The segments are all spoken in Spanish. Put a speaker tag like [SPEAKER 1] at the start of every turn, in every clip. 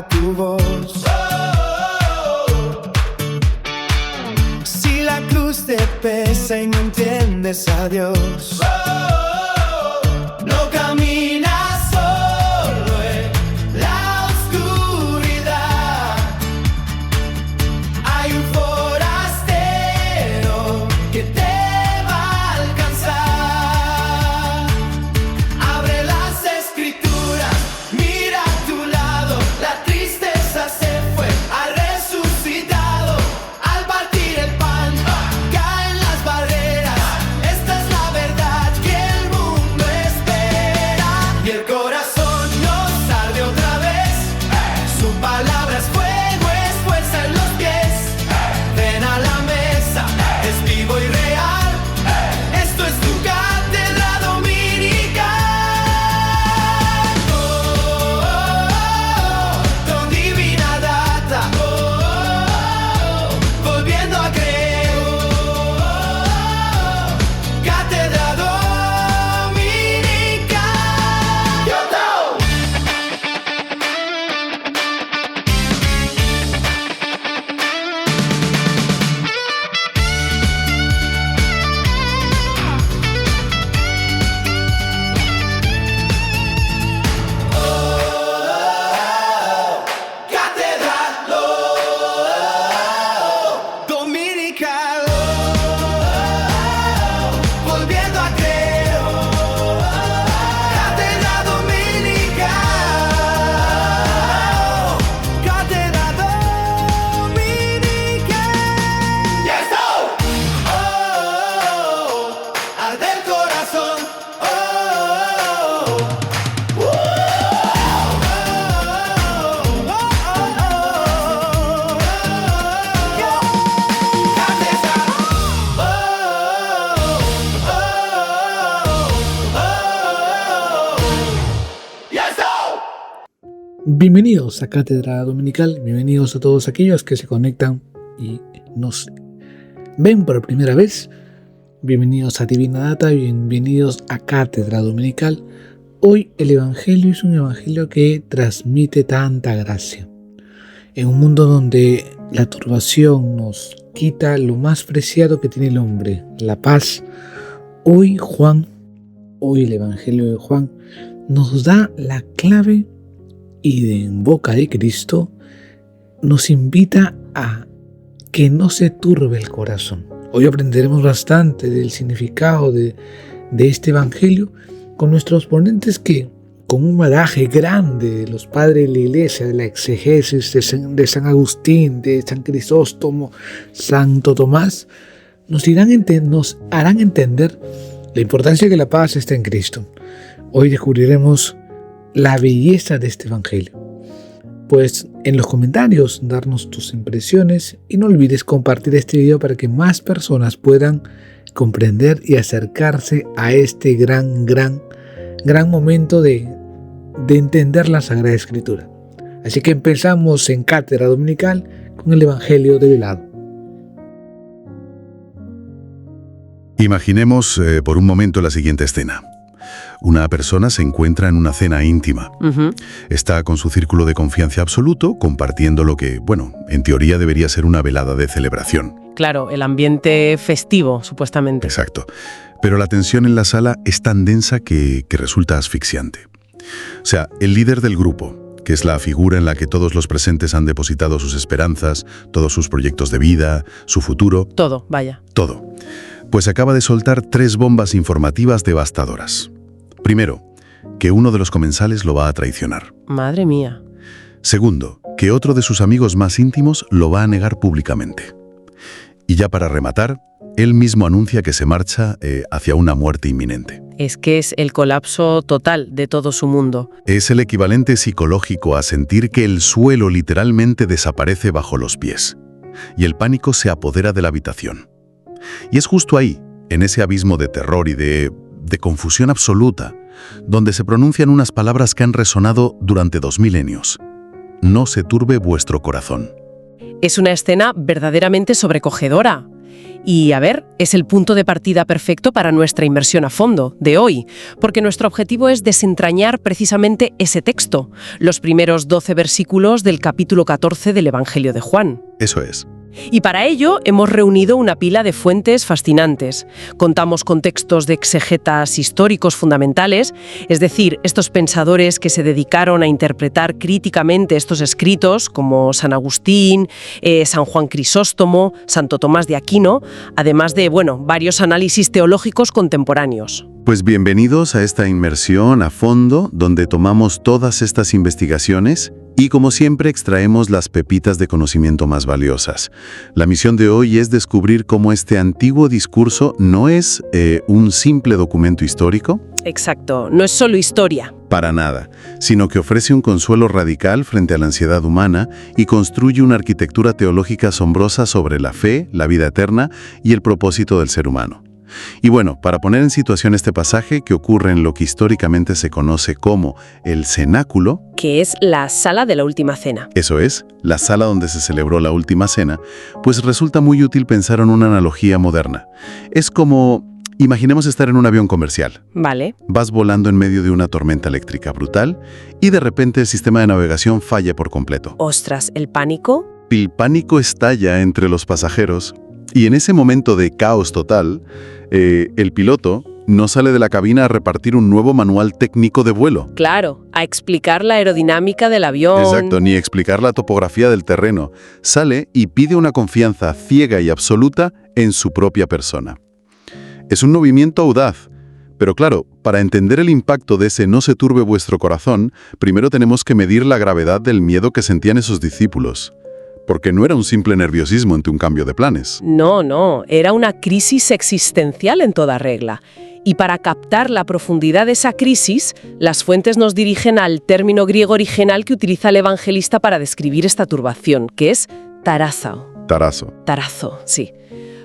[SPEAKER 1] a tu voz. Si la cruz te pesa y no entiendes a Dios, no caminas solo en la oscuridad. Hay un forastero que te va a alcanzar. Abre las escrituras, mira a tu lado. La tristeza se fue, ha resucitado. Al partir el pan, caen las barreras. Esta es la verdad que el mundo espera. Y el corazón nos arde otra vez. Su palabra es fuego, es fuerza en los pies. Ven a la mesa, es vivo y real. Esto es tu cátedra dominical. Con divina data, volviendo a creer. Cátedra dominical. Yo Cátedra dominical. Volviendo a creer. Cátedra dominical. Cátedra dominical. Yes, arde el corazón.
[SPEAKER 2] Bienvenidos a Cátedra Dominical, bienvenidos a todos aquellos que se conectan y nos ven por primera vez. Bienvenidos a Divina Data, bienvenidos a Cátedra Dominical. Hoy el Evangelio es un Evangelio que transmite tanta gracia. En un mundo donde la turbación nos quita lo más preciado que tiene el hombre, la paz, hoy el Evangelio de Juan nos da la clave y en boca de Cristo nos invita a que no se turbe el corazón. Hoy aprenderemos bastante del significado de este Evangelio con nuestros ponentes que, con un bagaje grande de los padres de la Iglesia, de la exegesis de San Agustín, de San Crisóstomo, Santo Tomás, nos harán entender la importancia que la paz está en Cristo. Hoy descubriremos la belleza de este Evangelio. Pues en los comentarios darnos tus impresiones y no olvides compartir este video para que más personas puedan comprender y acercarse a este gran momento de entender la Sagrada Escritura. Así que empezamos en Cátedra Dominical con el Evangelio develado.
[SPEAKER 3] Imaginemos por un momento la siguiente escena. Una persona se encuentra en una cena íntima. Está con su círculo de confianza absoluto, compartiendo lo que, en teoría debería ser una velada de celebración.
[SPEAKER 4] Claro, el ambiente festivo, supuestamente.
[SPEAKER 3] Exacto. Pero la tensión en la sala es tan densa que resulta asfixiante. O sea, el líder del grupo, que es la figura en la que todos los presentes han depositado sus esperanzas, todos sus proyectos de vida, su futuro.
[SPEAKER 4] Todo, vaya.
[SPEAKER 3] Todo. Pues acaba de soltar 3 bombas informativas devastadoras. Primero, que uno de los comensales lo va a traicionar.
[SPEAKER 4] Madre mía.
[SPEAKER 3] Segundo, que otro de sus amigos más íntimos lo va a negar públicamente. Y ya para rematar, él mismo anuncia que se marcha hacia una muerte inminente.
[SPEAKER 4] Es que es el colapso total de todo su mundo.
[SPEAKER 3] Es el equivalente psicológico a sentir que el suelo literalmente desaparece bajo los pies. Y el pánico se apodera de la habitación. Y es justo ahí, en ese abismo de terror y de confusión absoluta, donde se pronuncian unas palabras que han resonado durante 2 milenios. No se turbe vuestro corazón.
[SPEAKER 4] Es una escena verdaderamente sobrecogedora. Y a ver, es el punto de partida perfecto para nuestra inmersión a fondo de hoy, porque nuestro objetivo es desentrañar precisamente ese texto, los primeros 12 versículos del capítulo 14 del Evangelio de Juan.
[SPEAKER 3] Eso es.
[SPEAKER 4] Y para ello hemos reunido una pila de fuentes fascinantes. Contamos con textos de exegetas históricos fundamentales, es decir, estos pensadores que se dedicaron a interpretar críticamente estos escritos, como San Agustín, San Juan Crisóstomo, Santo Tomás de Aquino, además de, varios análisis teológicos contemporáneos.
[SPEAKER 3] Pues bienvenidos a esta inmersión a fondo, donde tomamos todas estas investigaciones y, como siempre, extraemos las pepitas de conocimiento más valiosas. La misión de hoy es descubrir cómo este antiguo discurso no es un simple documento histórico.
[SPEAKER 4] Exacto, no es solo historia.
[SPEAKER 3] Para nada, sino que ofrece un consuelo radical frente a la ansiedad humana y construye una arquitectura teológica asombrosa sobre la fe, la vida eterna y el propósito del ser humano. Y bueno, para poner en situación este pasaje que ocurre en lo que históricamente se conoce como el cenáculo,
[SPEAKER 4] que es la sala de la Última Cena.
[SPEAKER 3] Eso es, la sala donde se celebró la Última Cena, pues resulta muy útil pensar en una analogía moderna. Es como, imaginemos estar en un avión comercial.
[SPEAKER 4] Vale.
[SPEAKER 3] Vas volando en medio de una tormenta eléctrica brutal y de repente el sistema de navegación falla por completo.
[SPEAKER 4] Ostras, ¿el pánico?
[SPEAKER 3] El pánico estalla entre los pasajeros y en ese momento de caos total, el piloto no sale de la cabina a repartir un nuevo manual técnico de vuelo.
[SPEAKER 4] Claro, a explicar la aerodinámica del avión.
[SPEAKER 3] Exacto, ni explicar la topografía del terreno. Sale y pide una confianza ciega y absoluta en su propia persona. Es un movimiento audaz, pero claro, para entender el impacto de ese no se turbe vuestro corazón, primero tenemos que medir la gravedad del miedo que sentían esos discípulos. Porque no era un simple nerviosismo ante un cambio de planes.
[SPEAKER 4] No, era una crisis existencial en toda regla. Y para captar la profundidad de esa crisis, las fuentes nos dirigen al término griego original que utiliza el evangelista para describir esta turbación, que es tarazo. Tarazo, sí.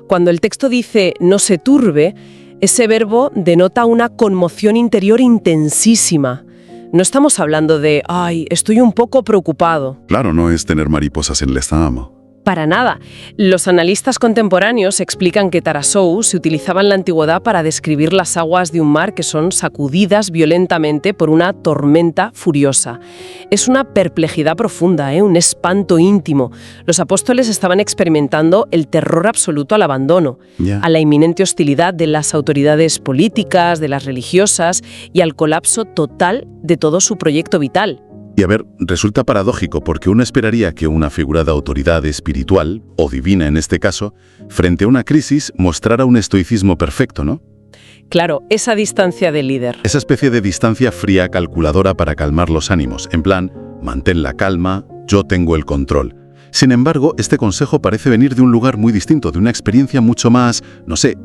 [SPEAKER 4] Cuando el texto dice no se turbe, ese verbo denota una conmoción interior intensísima. No estamos hablando de, estoy un poco preocupado.
[SPEAKER 3] Claro, no es tener mariposas en el estómago.
[SPEAKER 4] Para nada. Los analistas contemporáneos explican que tarasou se utilizaba en la antigüedad para describir las aguas de un mar que son sacudidas violentamente por una tormenta furiosa. Es una perplejidad profunda, un espanto íntimo. Los apóstoles estaban experimentando el terror absoluto al abandono, a la inminente hostilidad de las autoridades políticas, de las religiosas y al colapso total de todo su proyecto vital.
[SPEAKER 3] Y a ver, resulta paradójico porque uno esperaría que una figura de autoridad espiritual, o divina en este caso, frente a una crisis mostrara un estoicismo perfecto, ¿no?
[SPEAKER 4] Claro, esa distancia de líder.
[SPEAKER 3] Esa especie de distancia fría calculadora para calmar los ánimos, en plan, mantén la calma, yo tengo el control. Sin embargo, este consejo parece venir de un lugar muy distinto, de una experiencia mucho más,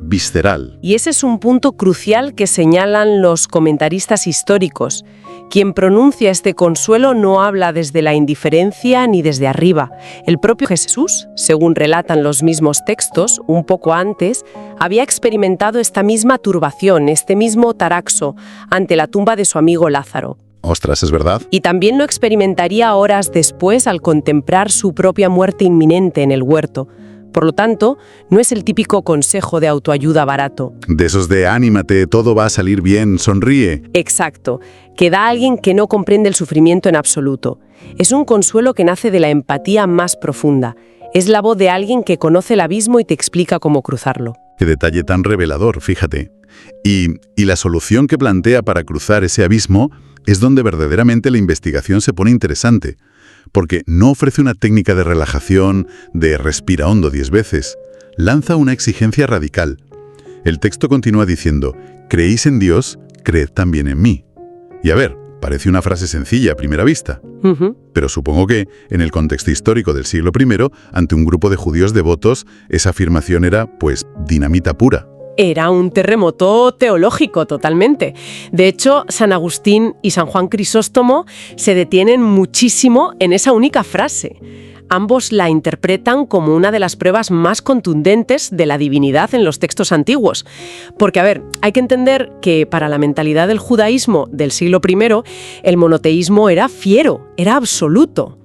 [SPEAKER 3] visceral.
[SPEAKER 4] Y ese es un punto crucial que señalan los comentaristas históricos. Quien pronuncia este consuelo no habla desde la indiferencia ni desde arriba. El propio Jesús, según relatan los mismos textos, un poco antes, había experimentado esta misma turbación, este mismo taraxo, ante la tumba de su amigo Lázaro.
[SPEAKER 3] Ostras, ¿es verdad?
[SPEAKER 4] Y también lo experimentaría horas después al contemplar su propia muerte inminente en el huerto. Por lo tanto, no es el típico consejo de autoayuda barato.
[SPEAKER 3] De esos de anímate, todo va a salir bien, sonríe.
[SPEAKER 4] Exacto, que da a alguien que no comprende el sufrimiento en absoluto. Es un consuelo que nace de la empatía más profunda. Es la voz de alguien que conoce el abismo y te explica cómo cruzarlo.
[SPEAKER 3] Qué detalle tan revelador, fíjate. Y la solución que plantea para cruzar ese abismo es donde verdaderamente la investigación se pone interesante, porque no ofrece una técnica de relajación, de respira hondo 10 veces, lanza una exigencia radical. El texto continúa diciendo, creéis en Dios, creed también en mí. Y a ver, parece una frase sencilla a primera vista, pero supongo que, en el contexto histórico del siglo I, ante un grupo de judíos devotos, esa afirmación era, dinamita pura.
[SPEAKER 4] Era un terremoto teológico totalmente. De hecho, San Agustín y San Juan Crisóstomo se detienen muchísimo en esa única frase. Ambos la interpretan como una de las pruebas más contundentes de la divinidad en los textos antiguos. Porque, a ver, hay que entender que para la mentalidad del judaísmo del siglo I, el monoteísmo era fiero, era absoluto.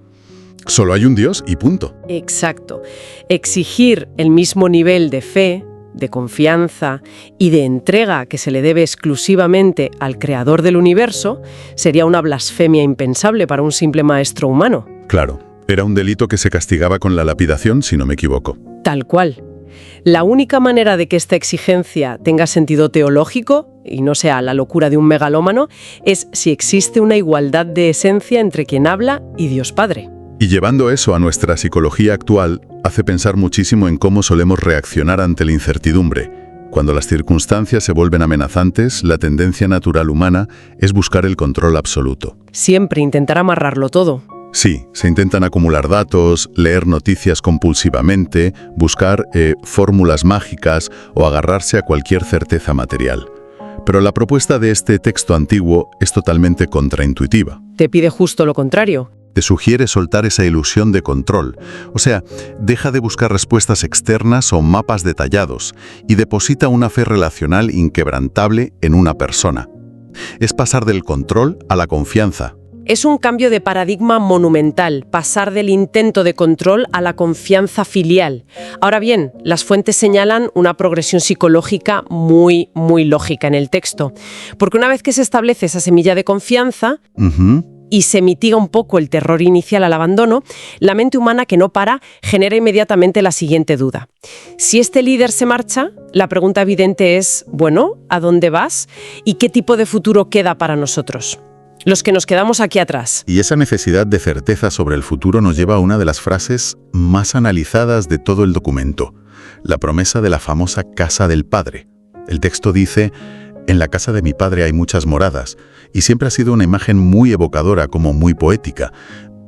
[SPEAKER 3] Solo hay un Dios y punto.
[SPEAKER 4] Exacto. Exigir el mismo nivel de fe, de confianza y de entrega que se le debe exclusivamente al creador del universo sería una blasfemia impensable para un simple maestro humano.
[SPEAKER 3] Claro, era un delito que se castigaba con la lapidación, si no me equivoco.
[SPEAKER 4] Tal cual. La única manera de que esta exigencia tenga sentido teológico y no sea la locura de un megalómano es si existe una igualdad de esencia entre quien habla y Dios Padre.
[SPEAKER 3] Y llevando eso a nuestra psicología actual, hace pensar muchísimo en cómo solemos reaccionar ante la incertidumbre. Cuando las circunstancias se vuelven amenazantes, la tendencia natural humana es buscar el control absoluto.
[SPEAKER 4] Siempre intentar amarrarlo todo.
[SPEAKER 3] Sí, se intentan acumular datos, leer noticias compulsivamente, buscar fórmulas mágicas o agarrarse a cualquier certeza material. Pero la propuesta de este texto antiguo es totalmente contraintuitiva.
[SPEAKER 4] Te pide justo lo contrario.
[SPEAKER 3] Te sugiere soltar esa ilusión de control. O sea, deja de buscar respuestas externas o mapas detallados y deposita una fe relacional inquebrantable en una persona. Es pasar del control a la confianza.
[SPEAKER 4] Es un cambio de paradigma monumental, pasar del intento de control a la confianza filial. Ahora bien, las fuentes señalan una progresión psicológica muy lógica en el texto. Porque una vez que se establece esa semilla de confianza y se mitiga un poco el terror inicial al abandono, la mente humana que no para genera inmediatamente la siguiente duda. Si este líder se marcha, la pregunta evidente es, bueno, ¿a dónde vas? ¿Y qué tipo de futuro queda para nosotros? Los que nos quedamos aquí atrás.
[SPEAKER 3] Y esa necesidad de certeza sobre el futuro nos lleva a una de las frases más analizadas de todo el documento, la promesa de la famosa casa del Padre. El texto dice, en la casa de mi padre hay muchas moradas, y siempre ha sido una imagen muy evocadora, como muy poética,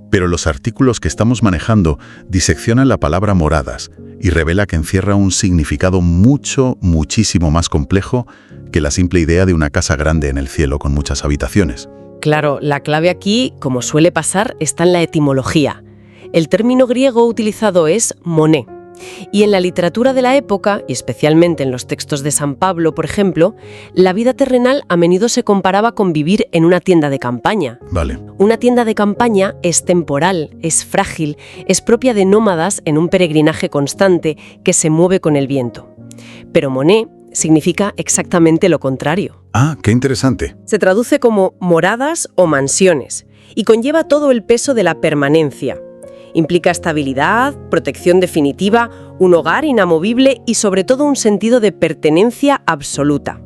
[SPEAKER 3] pero los artículos que estamos manejando diseccionan la palabra moradas y revela que encierra un significado muchísimo más complejo que la simple idea de una casa grande en el cielo con muchas habitaciones.
[SPEAKER 4] Claro, la clave aquí, como suele pasar, está en la etimología. El término griego utilizado es moné. Y en la literatura de la época, y especialmente en los textos de San Pablo, por ejemplo, la vida terrenal a menudo se comparaba con vivir en una tienda de campaña.
[SPEAKER 3] Vale.
[SPEAKER 4] Una tienda de campaña es temporal, es frágil, es propia de nómadas en un peregrinaje constante que se mueve con el viento. Pero moné significa exactamente lo contrario.
[SPEAKER 3] Ah, qué interesante.
[SPEAKER 4] Se traduce como moradas o mansiones y conlleva todo el peso de la permanencia. Implica estabilidad, protección definitiva, un hogar inamovible y sobre todo un sentido de pertenencia absoluta.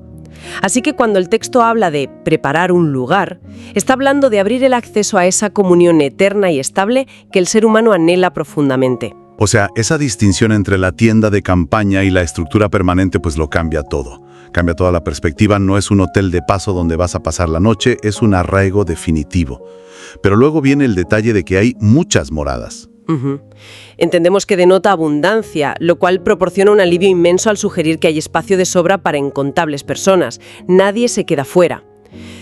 [SPEAKER 4] Así que cuando el texto habla de preparar un lugar, está hablando de abrir el acceso a esa comunión eterna y estable que el ser humano anhela profundamente.
[SPEAKER 3] O sea, esa distinción entre la tienda de campaña y la estructura permanente pues lo cambia todo. Cambia toda la perspectiva, no es un hotel de paso donde vas a pasar la noche, es un arraigo definitivo. Pero luego viene el detalle de que hay muchas moradas.
[SPEAKER 4] Entendemos que denota abundancia, lo cual proporciona un alivio inmenso al sugerir que hay espacio de sobra para incontables personas. Nadie se queda fuera.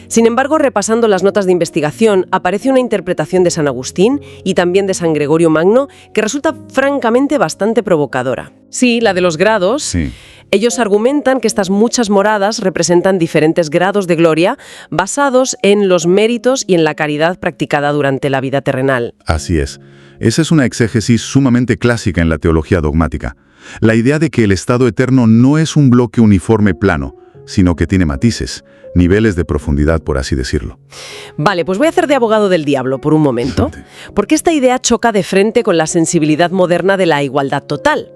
[SPEAKER 4] Sin embargo, repasando las notas de investigación, aparece una interpretación de San Agustín y también de San Gregorio Magno que resulta francamente bastante provocadora. Sí, la de los grados.
[SPEAKER 3] Sí.
[SPEAKER 4] Ellos argumentan que estas muchas moradas representan diferentes grados de gloria basados en los méritos y en la caridad practicada durante la vida terrenal.
[SPEAKER 3] Así es. Esa es una exégesis sumamente clásica en la teología dogmática. La idea de que el estado eterno no es un bloque uniforme plano, sino que tiene matices, niveles de profundidad, por así decirlo.
[SPEAKER 4] Vale, pues voy a hacer de abogado del diablo por un momento, porque esta idea choca de frente con la sensibilidad moderna de la igualdad total.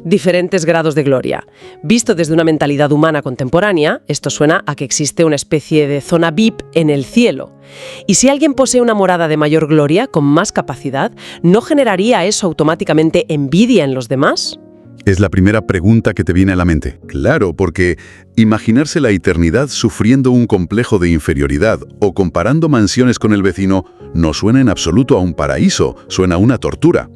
[SPEAKER 4] Diferentes grados de gloria. Visto desde una mentalidad humana contemporánea, esto suena a que existe una especie de zona VIP en el cielo. Y si alguien posee una morada de mayor gloria, con más capacidad, ¿no generaría eso automáticamente envidia en los demás?
[SPEAKER 3] Es la primera pregunta que te viene a la mente. Claro, porque imaginarse la eternidad sufriendo un complejo de inferioridad o comparando mansiones con el vecino no suena en absoluto a un paraíso, suena a una tortura.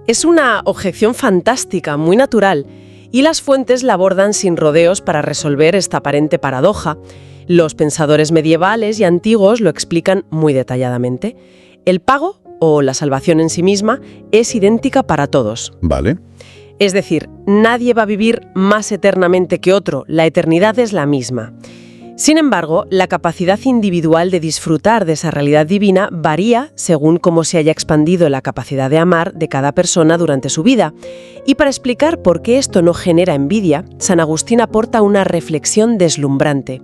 [SPEAKER 4] Es una objeción fantástica, muy natural, y las fuentes la abordan sin rodeos para resolver esta aparente paradoja. Los pensadores medievales y antiguos lo explican muy detalladamente. El pago, o la salvación en sí misma, es idéntica para todos.
[SPEAKER 3] ¿Vale?
[SPEAKER 4] Es decir, nadie va a vivir más eternamente que otro, la eternidad es la misma. Sin embargo, la capacidad individual de disfrutar de esa realidad divina varía según cómo se haya expandido la capacidad de amar de cada persona durante su vida. Y para explicar por qué esto no genera envidia, San Agustín aporta una reflexión deslumbrante.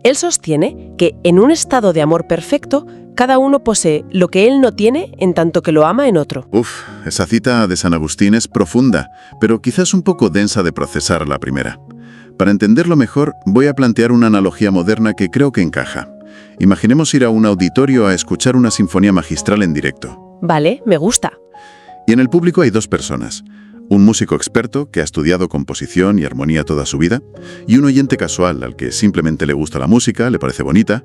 [SPEAKER 4] Él sostiene que en un estado de amor perfecto, cada uno posee lo que él no tiene en tanto que lo ama en otro.
[SPEAKER 3] Esa cita de San Agustín es profunda, pero quizás un poco densa de procesar a la primera. Para entenderlo mejor, voy a plantear una analogía moderna que creo que encaja. Imaginemos ir a un auditorio a escuchar una sinfonía magistral en directo.
[SPEAKER 4] Vale, me gusta.
[SPEAKER 3] Y en el público hay dos personas. Un músico experto que ha estudiado composición y armonía toda su vida, y un oyente casual al que simplemente le gusta la música, le parece bonita.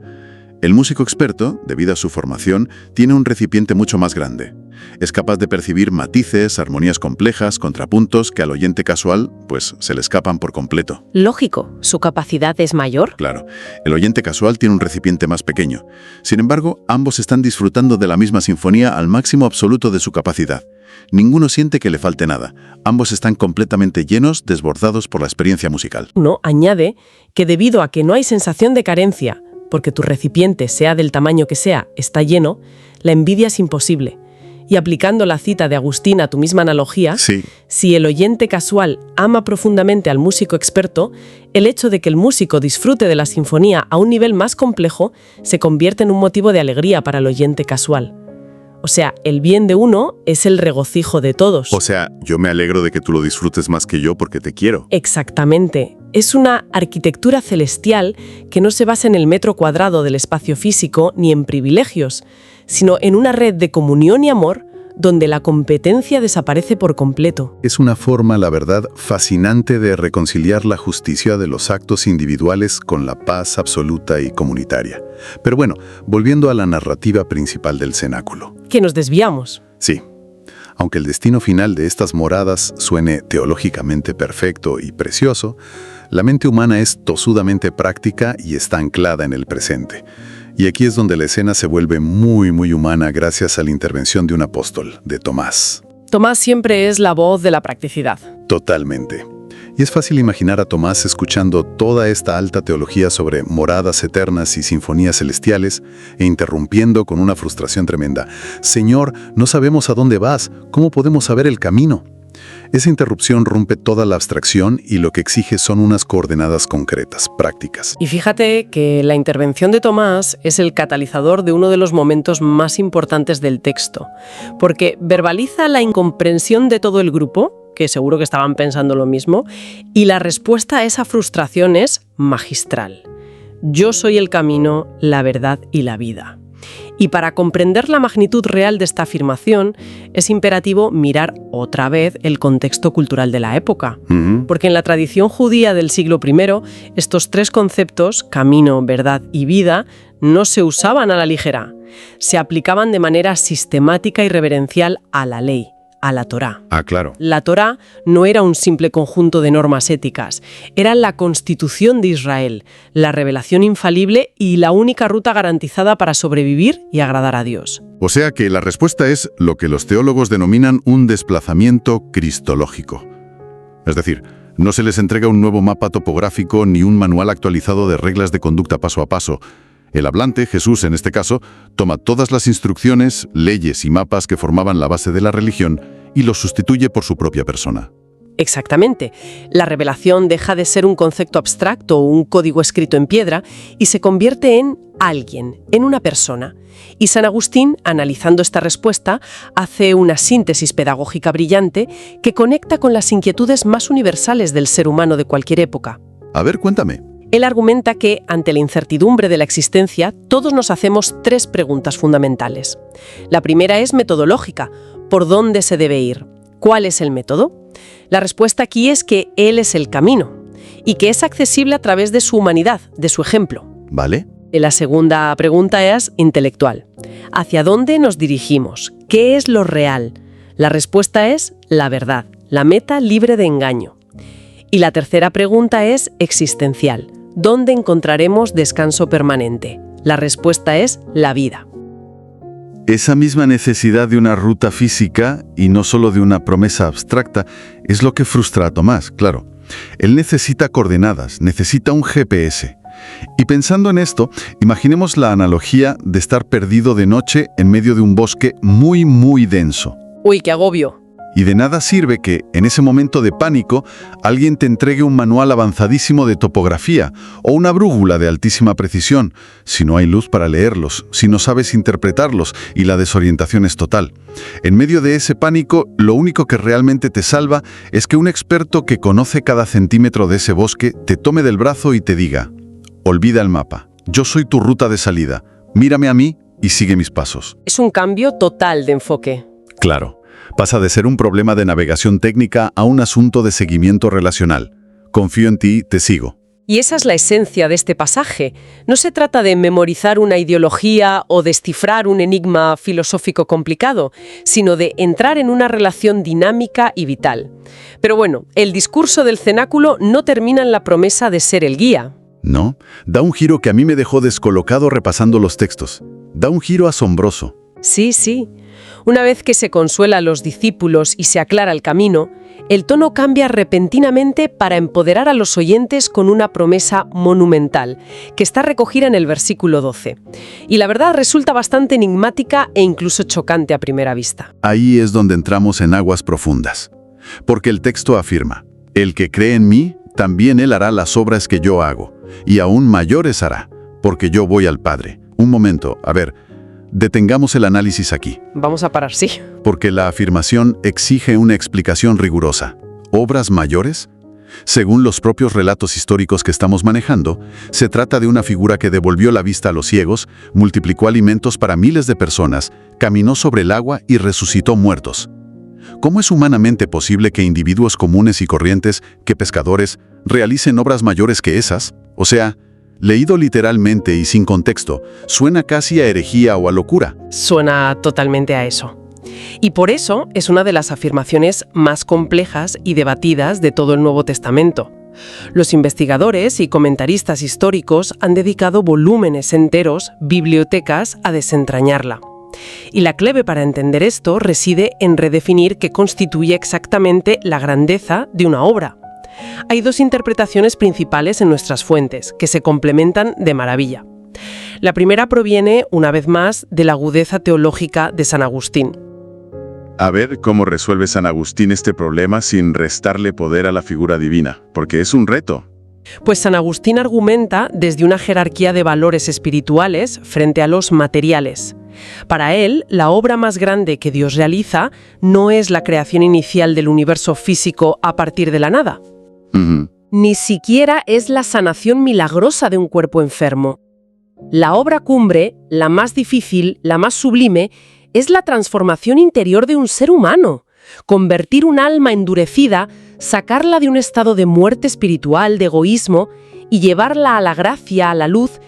[SPEAKER 3] El músico experto, debido a su formación, tiene un recipiente mucho más grande. Es capaz de percibir matices, armonías complejas, contrapuntos que al oyente casual, pues, se le escapan por completo.
[SPEAKER 4] Lógico, ¿su capacidad es mayor?
[SPEAKER 3] Claro, el oyente casual tiene un recipiente más pequeño. Sin embargo, ambos están disfrutando de la misma sinfonía al máximo absoluto de su capacidad. Ninguno siente que le falte nada. Ambos están completamente llenos, desbordados por la experiencia musical.
[SPEAKER 4] Uno añade que debido a que no hay sensación de carencia, porque tu recipiente, sea del tamaño que sea, está lleno, la envidia es imposible. Y aplicando la cita de Agustín a tu misma analogía,
[SPEAKER 3] Sí.
[SPEAKER 4] Si el oyente casual ama profundamente al músico experto, el hecho de que el músico disfrute de la sinfonía a un nivel más complejo se convierte en un motivo de alegría para el oyente casual. O sea, el bien de uno es el regocijo de todos.
[SPEAKER 3] O sea, yo me alegro de que tú lo disfrutes más que yo porque te quiero.
[SPEAKER 4] Exactamente. Es una arquitectura celestial que no se basa en el metro cuadrado del espacio físico ni en privilegios, sino en una red de comunión y amor donde la competencia desaparece por completo.
[SPEAKER 3] Es una forma, la verdad, fascinante de reconciliar la justicia de los actos individuales con la paz absoluta y comunitaria. Pero bueno, volviendo a la narrativa principal del cenáculo.
[SPEAKER 4] Que nos desviamos.
[SPEAKER 3] Sí. Aunque el destino final de estas moradas suene teológicamente perfecto y precioso, la mente humana es tosudamente práctica y está anclada en el presente. Y aquí es donde la escena se vuelve muy, muy humana gracias a la intervención de un apóstol, de Tomás.
[SPEAKER 4] Tomás siempre es la voz de la practicidad.
[SPEAKER 3] Totalmente. Y es fácil imaginar a Tomás escuchando toda esta alta teología sobre moradas eternas y sinfonías celestiales e interrumpiendo con una frustración tremenda. Señor, no sabemos a dónde vas, ¿cómo podemos saber el camino? Esa interrupción rompe toda la abstracción y lo que exige son unas coordenadas concretas, prácticas.
[SPEAKER 4] Y fíjate que la intervención de Tomás es el catalizador de uno de los momentos más importantes del texto, porque verbaliza la incomprensión de todo el grupo, que seguro que estaban pensando lo mismo, y la respuesta a esa frustración es magistral. Yo soy el camino, la verdad y la vida. Y para comprender la magnitud real de esta afirmación, es imperativo mirar otra vez el contexto cultural de la época. Porque en la tradición judía del siglo I, estos tres conceptos, camino, verdad y vida, no se usaban a la ligera. Se aplicaban de manera sistemática y reverencial a la ley, a la Torá.
[SPEAKER 3] Claro.
[SPEAKER 4] La Torá no era un simple conjunto de normas éticas, era la constitución de Israel, la revelación infalible y la única ruta garantizada para sobrevivir y agradar a Dios.
[SPEAKER 3] O sea que la respuesta es lo que los teólogos denominan un desplazamiento cristológico. Es decir, no se les entrega un nuevo mapa topográfico ni un manual actualizado de reglas de conducta paso a paso. El hablante, Jesús en este caso, toma todas las instrucciones, leyes y mapas que formaban la base de la religión y los sustituye por su propia persona.
[SPEAKER 4] Exactamente. La revelación deja de ser un concepto abstracto o un código escrito en piedra y se convierte en alguien, en una persona. Y San Agustín, analizando esta respuesta, hace una síntesis pedagógica brillante que conecta con las inquietudes más universales del ser humano de cualquier época.
[SPEAKER 3] A ver, cuéntame.
[SPEAKER 4] Él argumenta que, ante la incertidumbre de la existencia, todos nos hacemos tres preguntas fundamentales. La primera es metodológica. ¿Por dónde se debe ir? ¿Cuál es el método? La respuesta aquí es que Él es el camino y que es accesible a través de su humanidad, de su ejemplo.
[SPEAKER 3] ¿Vale?
[SPEAKER 4] La segunda pregunta es intelectual. ¿Hacia dónde nos dirigimos? ¿Qué es lo real? La respuesta es la verdad, la meta libre de engaño. Y la tercera pregunta es existencial. ¿Dónde encontraremos descanso permanente? La respuesta es la vida.
[SPEAKER 3] Esa misma necesidad de una ruta física y no solo de una promesa abstracta es lo que frustra a Tomás, claro. Él necesita coordenadas, necesita un GPS. Y pensando en esto, imaginemos la analogía de estar perdido de noche en medio de un bosque muy, muy denso.
[SPEAKER 4] Uy, qué agobio.
[SPEAKER 3] Y de nada sirve que, en ese momento de pánico, alguien te entregue un manual avanzadísimo de topografía o una brújula de altísima precisión, si no hay luz para leerlos, si no sabes interpretarlos y la desorientación es total. En medio de ese pánico, lo único que realmente te salva es que un experto que conoce cada centímetro de ese bosque te tome del brazo y te diga: olvida el mapa, yo soy tu ruta de salida, mírame a mí y sigue mis pasos.
[SPEAKER 4] Es un cambio total de enfoque.
[SPEAKER 3] Claro. Pasa de ser un problema de navegación técnica a un asunto de seguimiento relacional. Confío en ti, te sigo.
[SPEAKER 4] Y esa es la esencia de este pasaje. No se trata de memorizar una ideología o descifrar un enigma filosófico complicado, sino de entrar en una relación dinámica y vital. Pero bueno, el discurso del cenáculo no termina en la promesa de ser el guía.
[SPEAKER 3] No, da un giro que a mí me dejó descolocado repasando los textos. Da un giro asombroso.
[SPEAKER 4] Sí, sí. Una vez que se consuela a los discípulos y se aclara el camino, el tono cambia repentinamente para empoderar a los oyentes con una promesa monumental, que está recogida en el versículo 12. Y la verdad resulta bastante enigmática e incluso chocante a primera vista.
[SPEAKER 3] Ahí es donde entramos en aguas profundas. Porque el texto afirma: el que cree en mí, también él hará las obras que yo hago, y aún mayores hará, porque yo voy al Padre. Un momento, a ver, detengamos el análisis aquí.
[SPEAKER 4] Vamos a parar, sí.
[SPEAKER 3] Porque la afirmación exige una explicación rigurosa. ¿Obras mayores? Según los propios relatos históricos que estamos manejando, se trata de una figura que devolvió la vista a los ciegos, multiplicó alimentos para miles de personas, caminó sobre el agua y resucitó muertos. ¿Cómo es humanamente posible que individuos comunes y corrientes, que pescadores, realicen obras mayores que esas? O sea, leído literalmente y sin contexto, suena casi a herejía o a locura.
[SPEAKER 4] Suena totalmente a eso. Y por eso es una de las afirmaciones más complejas y debatidas de todo el Nuevo Testamento. Los investigadores y comentaristas históricos han dedicado volúmenes enteros, bibliotecas, a desentrañarla. Y la clave para entender esto reside en redefinir qué constituye exactamente la grandeza de una obra. Hay dos interpretaciones principales en nuestras fuentes, que se complementan de maravilla. La primera proviene, una vez más, de la agudeza teológica de San Agustín.
[SPEAKER 3] A ver cómo resuelve San Agustín este problema sin restarle poder a la figura divina, porque es un reto.
[SPEAKER 4] Pues San Agustín argumenta desde una jerarquía de valores espirituales frente a los materiales. Para él, la obra más grande que Dios realiza no es la creación inicial del universo físico a partir de la nada. Ni siquiera es la sanación milagrosa de un cuerpo enfermo. La obra cumbre, la más difícil, la más sublime, es la transformación interior de un ser humano. Convertir un alma endurecida, sacarla de un estado de muerte espiritual, de egoísmo, y llevarla a la gracia, a la luz,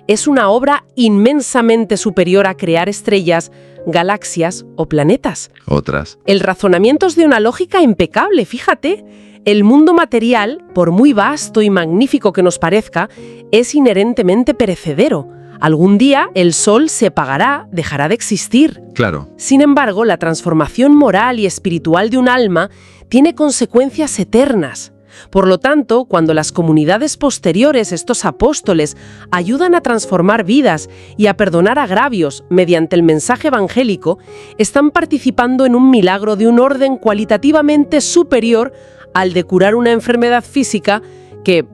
[SPEAKER 4] es una obra inmensamente superior a crear estrellas, galaxias o planetas.
[SPEAKER 3] Otras.
[SPEAKER 4] El razonamiento es de una lógica impecable, fíjate. El mundo material, por muy vasto y magnífico que nos parezca, es inherentemente perecedero. Algún día el sol se apagará, dejará de existir.
[SPEAKER 3] Claro.
[SPEAKER 4] Sin embargo, la transformación moral y espiritual de un alma tiene consecuencias eternas. Por lo tanto, cuando las comunidades posteriores, estos apóstoles, ayudan a transformar vidas y a perdonar agravios mediante el mensaje evangélico, están participando en un milagro de un orden cualitativamente superior al de curar una enfermedad física que,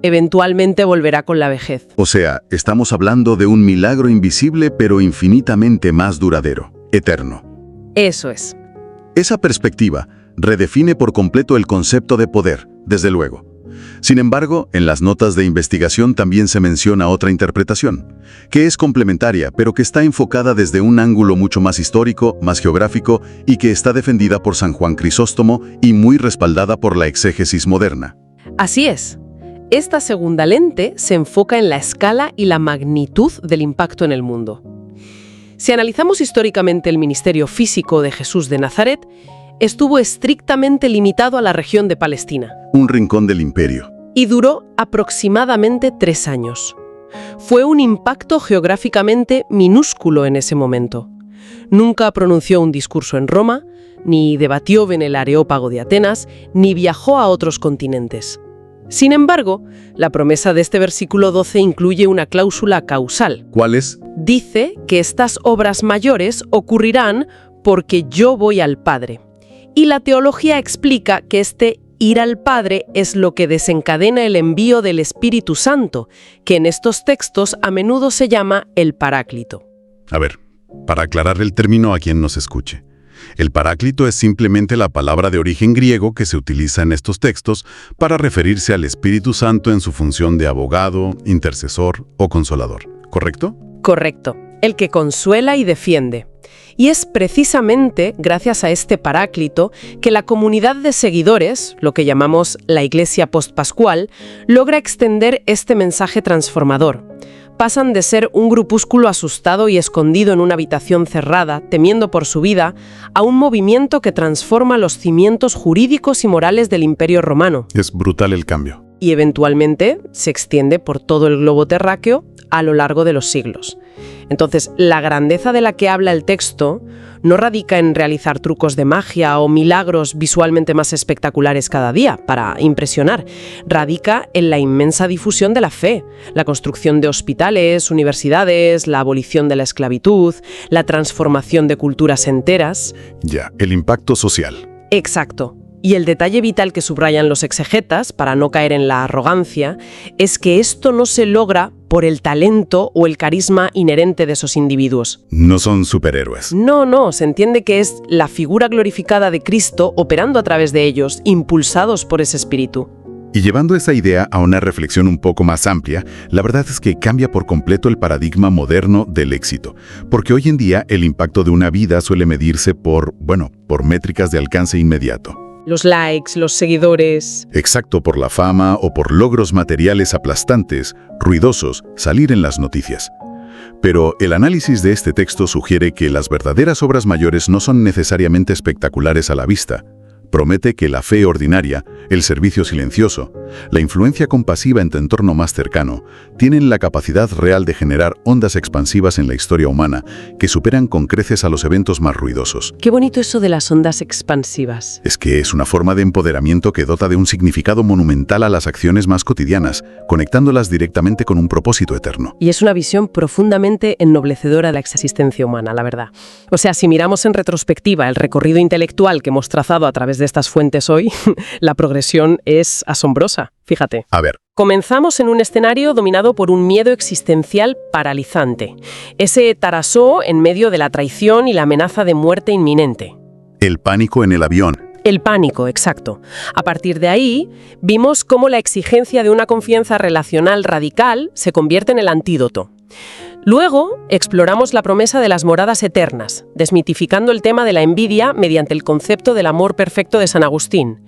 [SPEAKER 4] eventualmente volverá con la vejez.
[SPEAKER 3] O sea, estamos hablando de un milagro invisible pero infinitamente más duradero, eterno.
[SPEAKER 4] Eso es.
[SPEAKER 3] Esa perspectiva redefine por completo el concepto de poder, desde luego. Sin embargo, en las notas de investigación también se menciona otra interpretación, que es complementaria, pero que está enfocada desde un ángulo mucho más histórico, más geográfico, y que está defendida por San Juan Crisóstomo y muy respaldada por la exégesis moderna.
[SPEAKER 4] Así es. Esta segunda lente se enfoca en la escala y la magnitud del impacto en el mundo. Si analizamos históricamente el ministerio físico de Jesús de Nazaret, estuvo estrictamente limitado a la región de Palestina.
[SPEAKER 3] Un rincón del imperio.
[SPEAKER 4] Y duró aproximadamente 3 años. Fue un impacto geográficamente minúsculo en ese momento. Nunca pronunció un discurso en Roma, ni debatió en el Areópago de Atenas, ni viajó a otros continentes. Sin embargo, la promesa de este versículo 12 incluye una cláusula causal.
[SPEAKER 3] ¿Cuál es?
[SPEAKER 4] Dice que estas obras mayores ocurrirán porque yo voy al Padre. Y la teología explica que este ir al Padre es lo que desencadena el envío del Espíritu Santo, que en estos textos a menudo se llama el Paráclito.
[SPEAKER 3] A ver, para aclarar el término a quien nos escuche. El Paráclito es simplemente la palabra de origen griego que se utiliza en estos textos para referirse al Espíritu Santo en su función de abogado, intercesor o consolador, ¿correcto?
[SPEAKER 4] Correcto, el que consuela y defiende. Y es precisamente gracias a este Paráclito que la comunidad de seguidores, lo que llamamos la Iglesia postpascual, logra extender este mensaje transformador. Pasan de ser un grupúsculo asustado y escondido en una habitación cerrada, temiendo por su vida, a un movimiento que transforma los cimientos jurídicos y morales del Imperio Romano.
[SPEAKER 3] Es brutal el cambio.
[SPEAKER 4] Y eventualmente se extiende por todo el globo terráqueo a lo largo de los siglos. Entonces, la grandeza de la que habla el texto no radica en realizar trucos de magia o milagros visualmente más espectaculares cada día para impresionar. Radica en la inmensa difusión de la fe, la construcción de hospitales, universidades, la abolición de la esclavitud, la transformación de culturas enteras.
[SPEAKER 3] Ya, el impacto social.
[SPEAKER 4] Exacto. Y el detalle vital que subrayan los exegetas, para no caer en la arrogancia, es que esto no se logra por el talento o el carisma inherente de esos individuos.
[SPEAKER 3] No son superhéroes.
[SPEAKER 4] No, se entiende que es la figura glorificada de Cristo operando a través de ellos, impulsados por ese espíritu.
[SPEAKER 3] Y llevando esa idea a una reflexión un poco más amplia, la verdad es que cambia por completo el paradigma moderno del éxito. Porque hoy en día el impacto de una vida suele medirse por métricas de alcance inmediato.
[SPEAKER 4] Los likes, los seguidores.
[SPEAKER 3] Exacto, por la fama o por logros materiales aplastantes, ruidosos, salir en las noticias. Pero el análisis de este texto sugiere que las verdaderas obras mayores no son necesariamente espectaculares a la vista. Promete que la fe ordinaria, el servicio silencioso, la influencia compasiva en tu entorno más cercano, tienen la capacidad real de generar ondas expansivas en la historia humana que superan con creces a los eventos más ruidosos.
[SPEAKER 4] Qué bonito eso de las ondas expansivas.
[SPEAKER 3] Es que es una forma de empoderamiento que dota de un significado monumental a las acciones más cotidianas, conectándolas directamente con un propósito eterno.
[SPEAKER 4] Y es una visión profundamente ennoblecedora de la existencia humana, la verdad. O sea, si miramos en retrospectiva el recorrido intelectual que hemos trazado a través de estas fuentes hoy, la progresión es asombrosa, fíjate.
[SPEAKER 3] A ver.
[SPEAKER 4] Comenzamos en un escenario dominado por un miedo existencial paralizante. Ese tarasó en medio de la traición y la amenaza de muerte inminente.
[SPEAKER 3] El pánico en el avión.
[SPEAKER 4] El pánico, exacto. A partir de ahí, vimos cómo la exigencia de una confianza relacional radical se convierte en el antídoto. Luego, exploramos la promesa de las moradas eternas, desmitificando el tema de la envidia mediante el concepto del amor perfecto de San Agustín.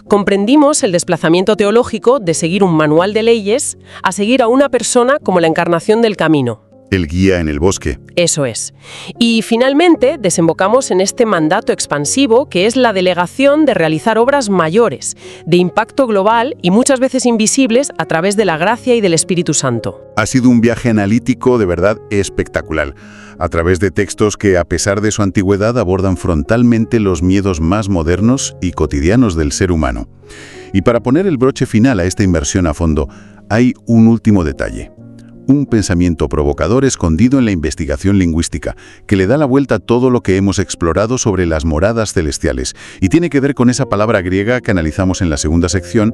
[SPEAKER 4] Comprendimos el desplazamiento teológico de seguir un manual de leyes a seguir a una persona como la encarnación del camino.
[SPEAKER 3] El guía en el bosque.
[SPEAKER 4] Eso es. Y finalmente desembocamos en este mandato expansivo que es la delegación de realizar obras mayores, de impacto global y muchas veces invisibles a través de la gracia y del Espíritu Santo.
[SPEAKER 3] Ha sido un viaje analítico de verdad espectacular, a través de textos que, a pesar de su antigüedad, abordan frontalmente los miedos más modernos y cotidianos del ser humano. Y para poner el broche final a esta inmersión a fondo, hay un último detalle. Un pensamiento provocador escondido en la investigación lingüística, que le da la vuelta a todo lo que hemos explorado sobre las moradas celestiales, y tiene que ver con esa palabra griega que analizamos en la segunda sección,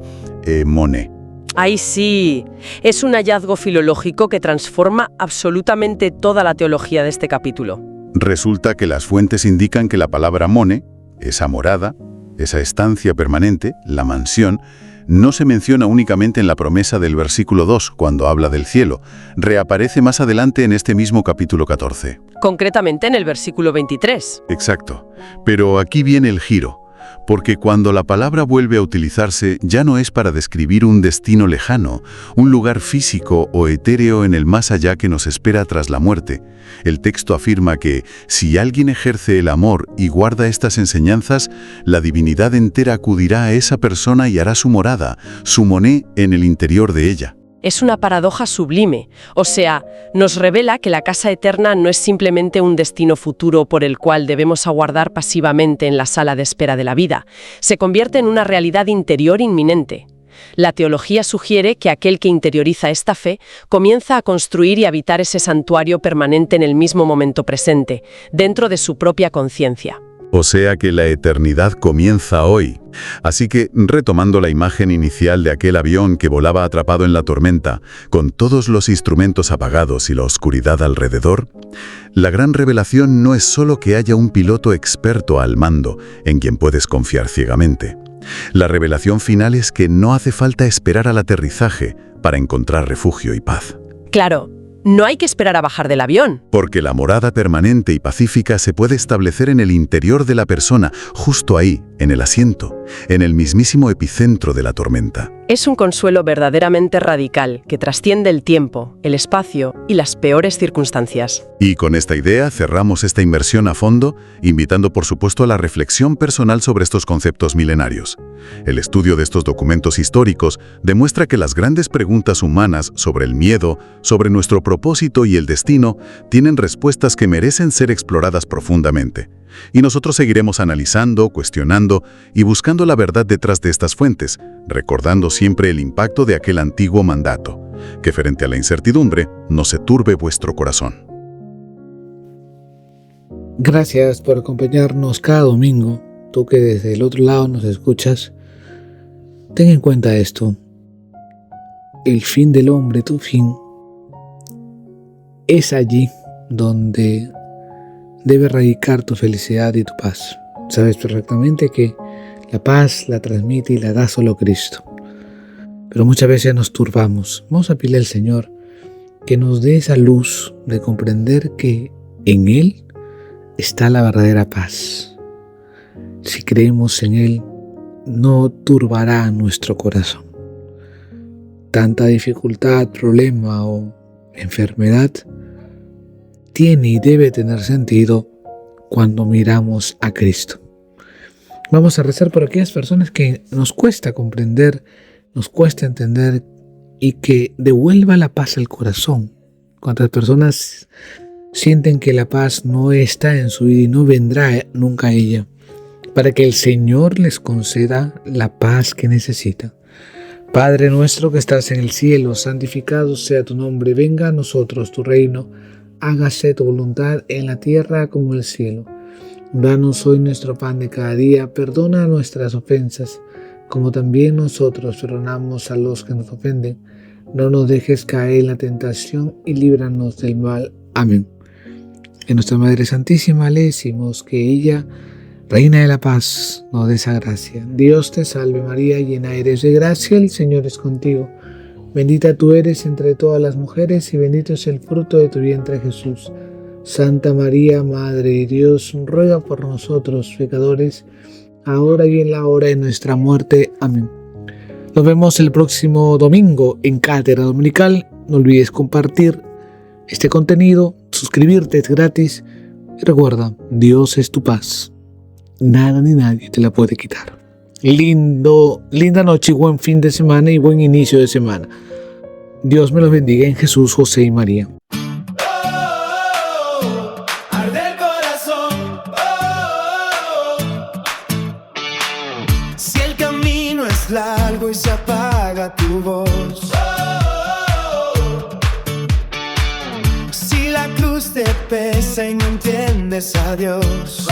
[SPEAKER 3] mone.
[SPEAKER 4] ¡Ay, sí! Es un hallazgo filológico que transforma absolutamente toda la teología de este capítulo.
[SPEAKER 3] Resulta que las fuentes indican que la palabra mone, esa morada, esa estancia permanente, la mansión, no se menciona únicamente en la promesa del versículo 2, cuando habla del cielo. Reaparece más adelante en este mismo capítulo 14.
[SPEAKER 4] Concretamente en el versículo 23.
[SPEAKER 3] Exacto. Pero aquí viene el giro. Porque cuando la palabra vuelve a utilizarse, ya no es para describir un destino lejano, un lugar físico o etéreo en el más allá que nos espera tras la muerte. El texto afirma que, si alguien ejerce el amor y guarda estas enseñanzas, la divinidad entera acudirá a esa persona y hará su morada, su moné en el interior de ella.
[SPEAKER 4] Es una paradoja sublime, o sea, nos revela que la casa eterna no es simplemente un destino futuro por el cual debemos aguardar pasivamente en la sala de espera de la vida, se convierte en una realidad interior inminente. La teología sugiere que aquel que interioriza esta fe comienza a construir y habitar ese santuario permanente en el mismo momento presente, dentro de su propia conciencia.
[SPEAKER 3] O sea que la eternidad comienza hoy. Así que, retomando la imagen inicial de aquel avión que volaba atrapado en la tormenta, con todos los instrumentos apagados y la oscuridad alrededor, la gran revelación no es solo que haya un piloto experto al mando, en quien puedes confiar ciegamente. La revelación final es que no hace falta esperar al aterrizaje para encontrar refugio y paz.
[SPEAKER 4] Claro, no hay que esperar a bajar del avión.
[SPEAKER 3] Porque la morada permanente y pacífica se puede establecer en el interior de la persona, justo ahí, en el asiento, en el mismísimo epicentro de la tormenta.
[SPEAKER 4] Es un consuelo verdaderamente radical que trasciende el tiempo, el espacio y las peores circunstancias.
[SPEAKER 3] Y con esta idea cerramos esta inmersión a fondo, invitando por supuesto a la reflexión personal sobre estos conceptos milenarios. El estudio de estos documentos históricos demuestra que las grandes preguntas humanas sobre el miedo, sobre nuestro propósito y el destino, tienen respuestas que merecen ser exploradas profundamente. Y nosotros seguiremos analizando, cuestionando y buscando la verdad detrás de estas fuentes, recordando siempre el impacto de aquel antiguo mandato, que frente a la incertidumbre no se turbe vuestro corazón.
[SPEAKER 2] Gracias por acompañarnos cada domingo. Tú que desde el otro lado nos escuchas, ten en cuenta esto. El fin del hombre, tu fin, es allí donde debe radicar tu felicidad y tu paz. Sabes perfectamente que la paz la transmite y la da solo Cristo. Pero muchas veces nos turbamos. Vamos a pedirle al Señor que nos dé esa luz de comprender que en Él está la verdadera paz. Si creemos en Él, no turbará nuestro corazón. Tanta dificultad, problema o enfermedad tiene y debe tener sentido cuando miramos a Cristo. Vamos a rezar por aquellas personas que nos cuesta comprender, nos cuesta entender y que devuelva la paz al corazón. Cuántas personas sienten que la paz no está en su vida y no vendrá nunca a ella, para que el Señor les conceda la paz que necesitan. Padre nuestro que estás en el cielo, santificado sea tu nombre, venga a nosotros tu reino, hágase tu voluntad en la tierra como en el cielo. Danos hoy nuestro pan de cada día, perdona nuestras ofensas, como también nosotros perdonamos a los que nos ofenden. No nos dejes caer en la tentación y líbranos del mal. Amén. En nuestra Madre Santísima le decimos que ella, Reina de la Paz, nos dé esa gracia. Dios te salve María, llena eres de gracia, el Señor es contigo. Bendita tú eres entre todas las mujeres y bendito es el fruto de tu vientre Jesús. Santa María, Madre de Dios, ruega por nosotros pecadores, ahora y en la hora de nuestra muerte. Amén. Nos vemos el próximo domingo en Cátedra Dominical. No olvides compartir este contenido, suscribirte, es gratis. Y recuerda, Dios es tu paz. Nada ni nadie te la puede quitar. Linda noche y buen fin de semana y buen inicio de semana. Dios me los bendiga en Jesús, José y María.
[SPEAKER 1] Arde el corazón. Si el camino es largo y se apaga tu voz, si la cruz te pesa y no entiendes a Dios,